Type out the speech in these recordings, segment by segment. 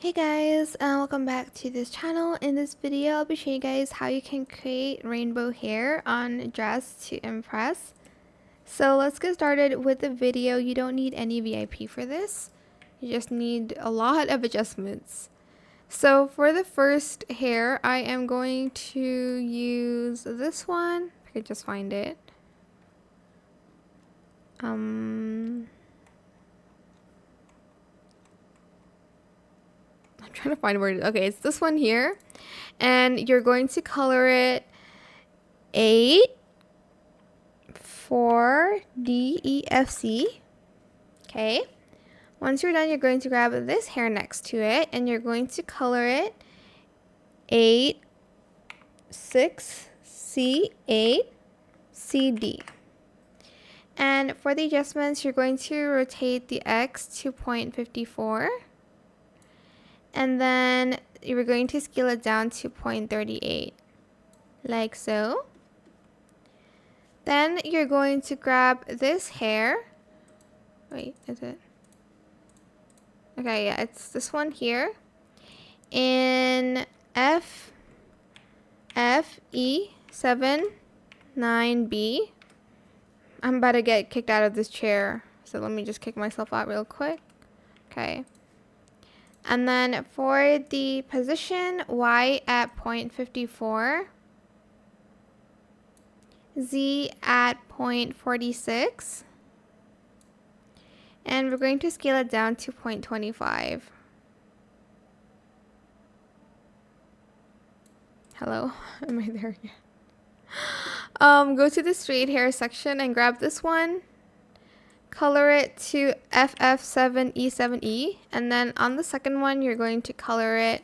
Hey guys, welcome back to this channel. In this video, I'll be showing you guys how you can create rainbow hair on Dress to Impress. So let's get started with the video. You don't need any VIP for this. You just need a lot of adjustments. So for the first hair, I am going to use this one. If I could just find it. I'm trying to find where it is. Okay, it's this one here. And you're going to color it 8, 4, D, E, F, C. Okay. Once you're done, you're going to grab this hair next to it and you're going to color it 8, 6, C, 8, C, D. And for the adjustments, you're going to rotate the X to 0.54. And then you're going to scale it down to 0.38, like so. Then you're going to grab this hair. Wait, is it? Okay, yeah, it's this one here. In F, E, 7, 9B. I'm about to get kicked out of this chair. So let me just kick myself out real quick. Okay. And then for the position, Y at 0.54. Z at 0.46. And we're going to scale it down to 0.25. Hello? Am I there yet? Go to the straight hair section and grab this one. Color it to FF7E7E. And then on the second one, you're going to color it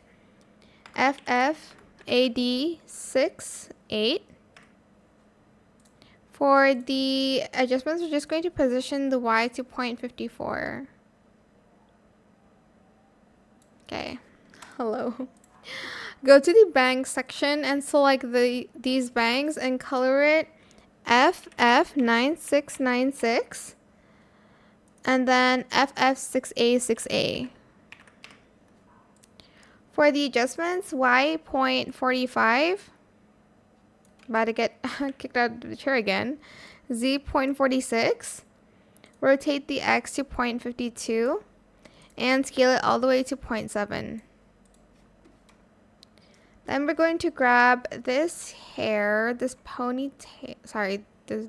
FFAD68. For the adjustments, we're just going to position the Y to 0.54. Okay. Hello. Go to the bangs section and select these bangs and color it FF9696 and then FF6A6A. For the adjustments, Y 0.45. About to get kicked out of the chair again. Z 0.46. Rotate the X to 0.52 and scale it all the way to 0.7. Then we're going to grab this hair, this ponytail, sorry,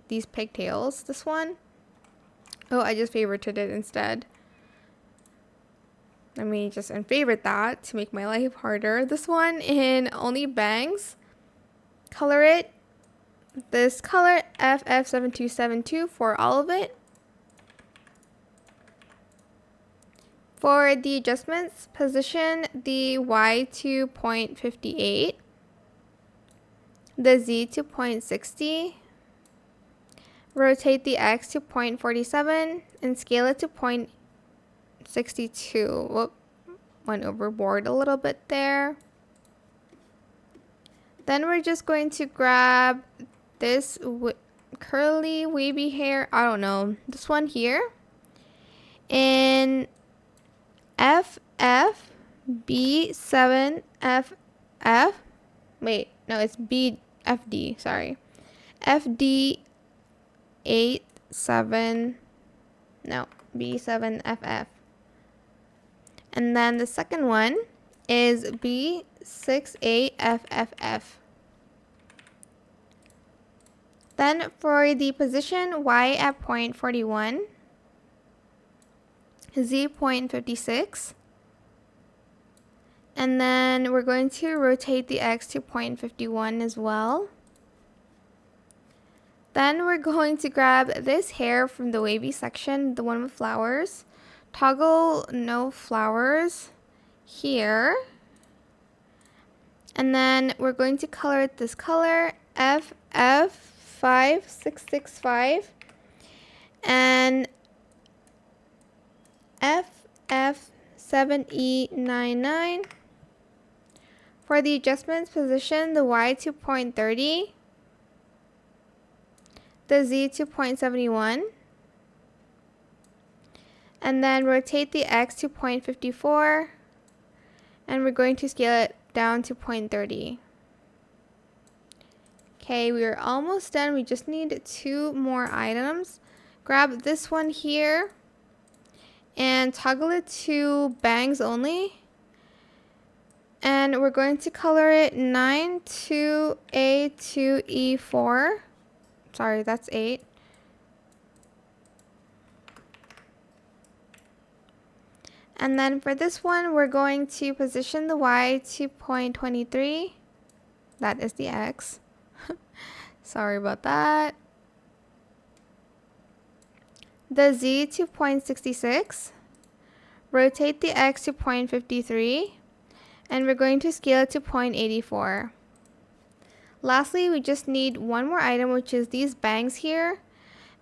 these pigtails, this one. Oh, I just favorited it instead. Let me just favorite that to make my life harder. This one in only bangs. Color it this color, FF7272 for all of it. For the adjustments, position the Y to 0.58, the Z to 0.60, rotate the X to 0.47, and scale it to 0.62. Whoop, went overboard a little bit there. Then we're just going to grab this curly wavy hair, I don't know, this one here, in FFB7FF. Wait, no, it's BFD, sorry. FD87, no, B7FF. And then the second one is B68FFF. Then for the position, Y at 0.41, Z 0.56, and then we're going to rotate the X to 0.51 as well. Then we're going to grab this hair from the wavy section, the one with flowers, toggle no flowers here, and then we're going to color it this color, FF5665 and FF7E99. For the adjustments, position the Y to 0.30, the Z to 0.71, and then rotate the X to 0.54 we're going to scale it down to 0.30. Okay, we are almost done. We just need 2 more items. Grab this one here and toggle it to bangs only. And we're going to color it 9 to A to E4. Sorry, that's 8. And then for this one, we're going to position the Y to 0.23. That is the X. Sorry about that. The Z to 0.66. Rotate the X to 0.53. And we're going to scale it to 0.84. Lastly, we just need one more item, which is these bangs here.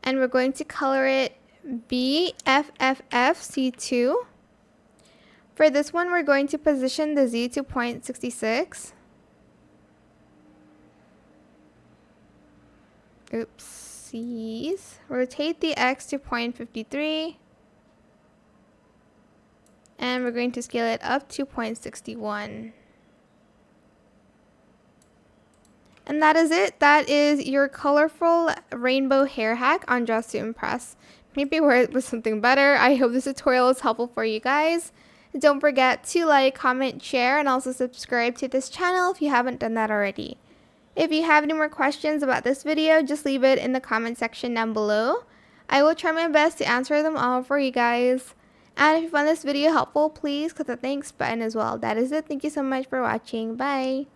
And we're going to color it BFFFC2. For this one, we're going to position the Z to 0.66. Oopsies. Rotate the X to 0.53. And we're going to scale it up to 0.61. And that is it. That is your colorful rainbow hair hack on Dress to Impress. Maybe wear it with something better. I hope this tutorial is helpful for you guys. Don't forget to like, comment, share, and also subscribe to this channel if you haven't done that already. If you have any more questions about this video, just leave it in the comment section down below. I will try my best to answer them all for you guys. And if you found this video helpful, please click the thanks button as well. That is it. Thank you so much for watching. Bye.